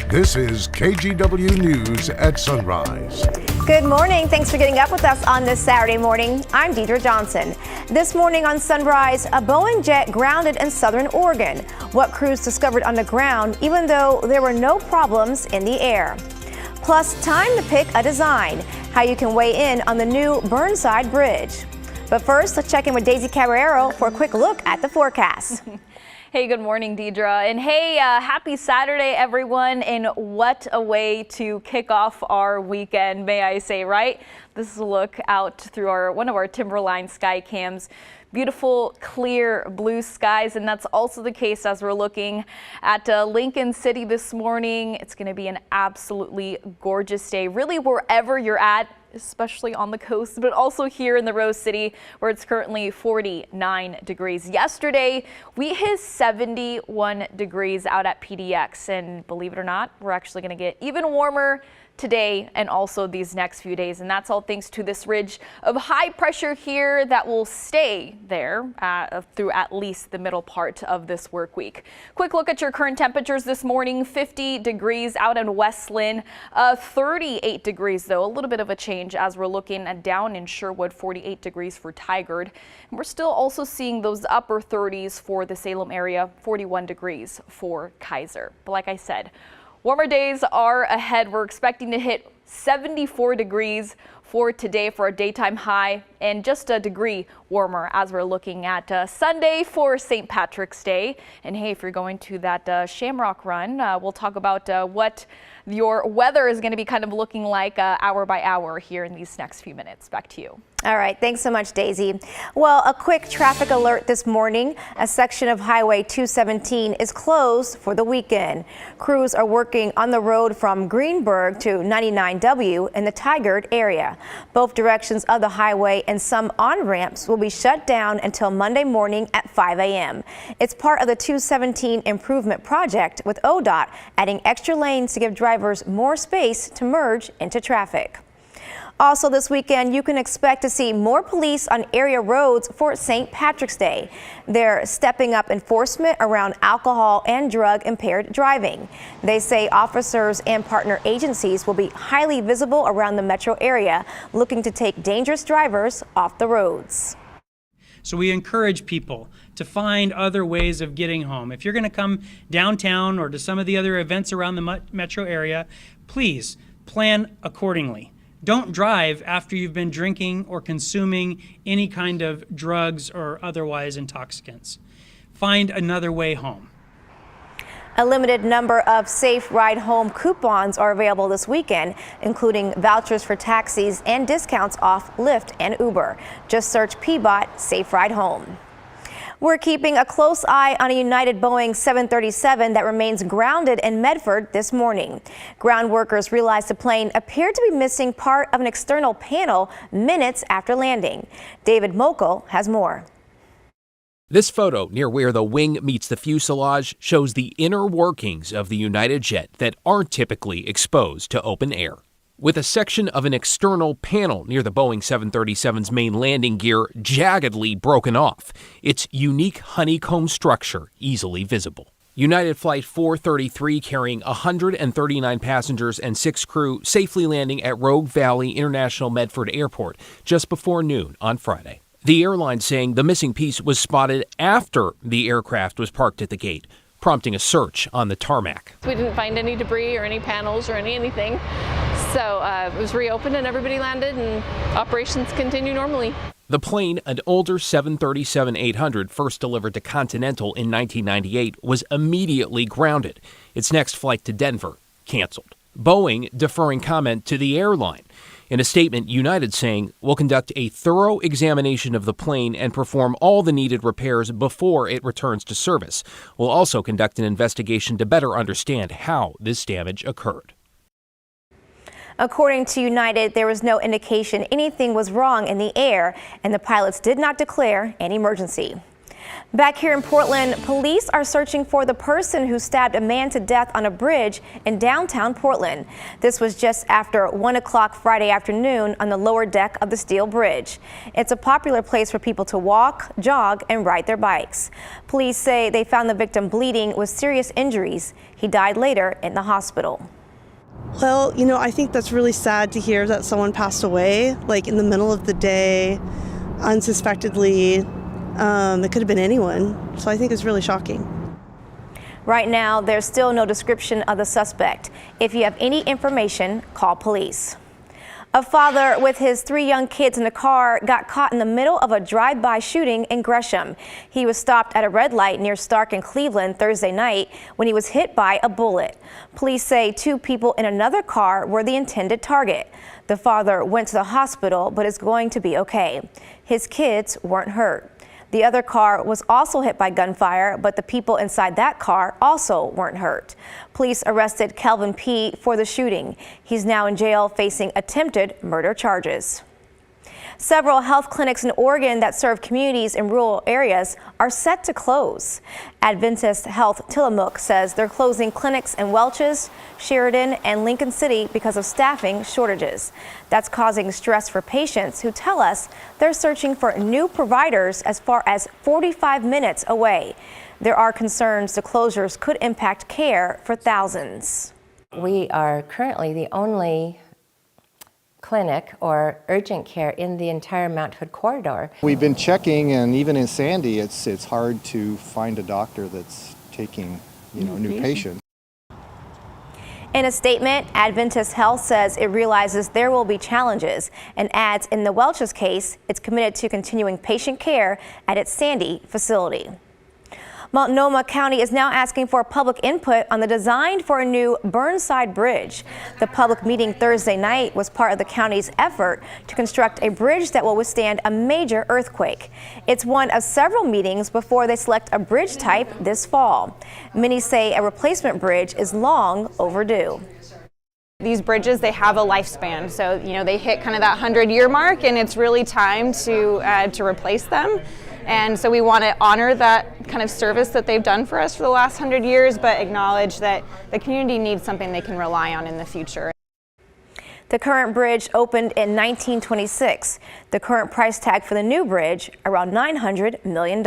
This is KGW News at Sunrise. Good morning. Thanks for getting up with us on this Saturday morning. I'm Deidre Johnson. This morning on Sunrise, a Boeing jet grounded in southern Oregon. What crews discovered on the ground, even though there were no problems in the air. Plus, time to pick a design, how you can weigh in on the new Burnside Bridge. But first, let's check in with Daisy Caballero for a quick look at the forecast. Hey, good morning, Deidre. And hey, happy Saturday, everyone. And what a way to kick off our weekend, may I say, right? This is a look out through one of our Timberline sky cams. Beautiful, clear blue skies, and that's also the case as we're looking at Lincoln City this morning. It's going to be an absolutely gorgeous day, really wherever you're at, especially on the coast, but also here in the Rose City where it's currently 49 degrees. Yesterday, we hit 71 degrees out at PDX, and believe it or not, we're actually going to get even warmer today and also these next few days, and that's all thanks to this ridge of high pressure here that will stay there through at least the middle part of this work week. Quick look at your current temperatures this morning. 50 degrees out in Westland, 38 degrees though, a little bit of a change as we're looking at down in Sherwood, 48 degrees for Tigard. And we're still also seeing those upper 30s for the Salem area, 41 degrees for Kaiser. But like I said, warmer days are ahead. We're expecting to hit 74 degrees for today for a daytime high, and just a degree warmer as we're looking at Sunday for St. Patrick's Day. And hey, if you're going to that Shamrock Run, we'll talk about what your weather is going to be kind of looking like hour by hour here in these next few minutes. Back to you. All right, thanks so much, Daisy. Well, a quick traffic alert this morning. A section of Highway 217 is closed for the weekend. Crews are working on the road from Greenberg to 99W in the Tigard area. Both directions of the highway and some on-ramps will be shut down until Monday morning at 5 a.m. It's part of the 217 improvement project, with ODOT adding extra lanes to give drivers more space to merge into traffic. Also this weekend, you can expect to see more police on area roads for St. Patrick's Day. They're stepping up enforcement around alcohol and drug-impaired driving. They say officers and partner agencies will be highly visible around the metro area, looking to take dangerous drivers off the roads. So we encourage people to find other ways of getting home. If you're going to come downtown or to some of the other events around the metro area, please plan accordingly. Don't drive after you've been drinking or consuming any kind of drugs or otherwise intoxicants. Find another way home. A limited number of Safe Ride Home coupons are available this weekend, including vouchers for taxis and discounts off Lyft and Uber. Just search PBOT Safe Ride Home. We're keeping a close eye on a United Boeing 737 that remains grounded in Medford this morning. Ground workers realized the plane appeared to be missing part of an external panel minutes after landing. David Mokel has more. This photo near where the wing meets the fuselage shows the inner workings of the United jet that aren't typically exposed to open air. With a section of an external panel near the Boeing 737's main landing gear jaggedly broken off, its unique honeycomb structure easily visible. United Flight 433, carrying 139 passengers and 6 crew, safely landing at Rogue Valley International Medford Airport just before noon on Friday. The airline saying the missing piece was spotted after the aircraft was parked at the gate, prompting a search on the tarmac. We didn't find any debris or any panels or anything. So it was reopened and everybody landed and operations continue normally. The plane, an older 737-800 first delivered to Continental in 1998, was immediately grounded. Its next flight to Denver canceled. Boeing deferring comment to the airline. In a statement, United saying, "We'll conduct a thorough examination of the plane and perform all the needed repairs before it returns to service. We'll also conduct an investigation to better understand how this damage occurred." According to United, there was no indication anything was wrong in the air, and the pilots did not declare an emergency. Back here in Portland, police are searching for the person who stabbed a man to death on a bridge in downtown Portland. This was just after 1 o'clock Friday afternoon on the lower deck of the steel bridge. It's a popular place for people to walk, jog, and ride their bikes. Police say they found the victim bleeding with serious injuries. He died later in the hospital. Well, I think that's really sad to hear that someone passed away, like in the middle of the day, unsuspectedly. It could have been anyone, so I think it's really shocking. Right now, there's still no description of the suspect. If you have any information, call police. A father with his 3 young kids in a car got caught in the middle of a drive-by shooting in Gresham. He was stopped at a red light near Stark and Cleveland Thursday night when he was hit by a bullet. Police say 2 people in another car were the intended target. The father went to the hospital but is going to be okay. His kids weren't hurt. The other car was also hit by gunfire, but the people inside that car also weren't hurt. Police arrested Kelvin P. for the shooting. He's now in jail facing attempted murder charges. Several health clinics in Oregon that serve communities in rural areas are set to close. Adventist Health Tillamook says they're closing clinics in Welches, Sheridan, and Lincoln City because of staffing shortages. That's causing stress for patients who tell us they're searching for new providers as far as 45 minutes away. There are concerns the closures could impact care for thousands. We are currently the only clinic or urgent care in the entire Mount Hood corridor. We've been checking, and even in Sandy, it's hard to find a doctor that's taking, new patients. In a statement, Adventist Health says it realizes there will be challenges and adds in the Welch's case, it's committed to continuing patient care at its Sandy facility. Multnomah County is now asking for public input on the design for a new Burnside Bridge. The public meeting Thursday night was part of the county's effort to construct a bridge that will withstand a major earthquake. It's one of several meetings before they select a bridge type this fall. Many say a replacement bridge is long overdue. These bridges, they have a lifespan, so they hit kind of that 100-year mark, and it's really time to replace them. And so we want to honor that kind of service that they've done for us for the last 100 years, but acknowledge that the community needs something they can rely on in the future. The current bridge opened in 1926. The current price tag for the new bridge, around $900 million.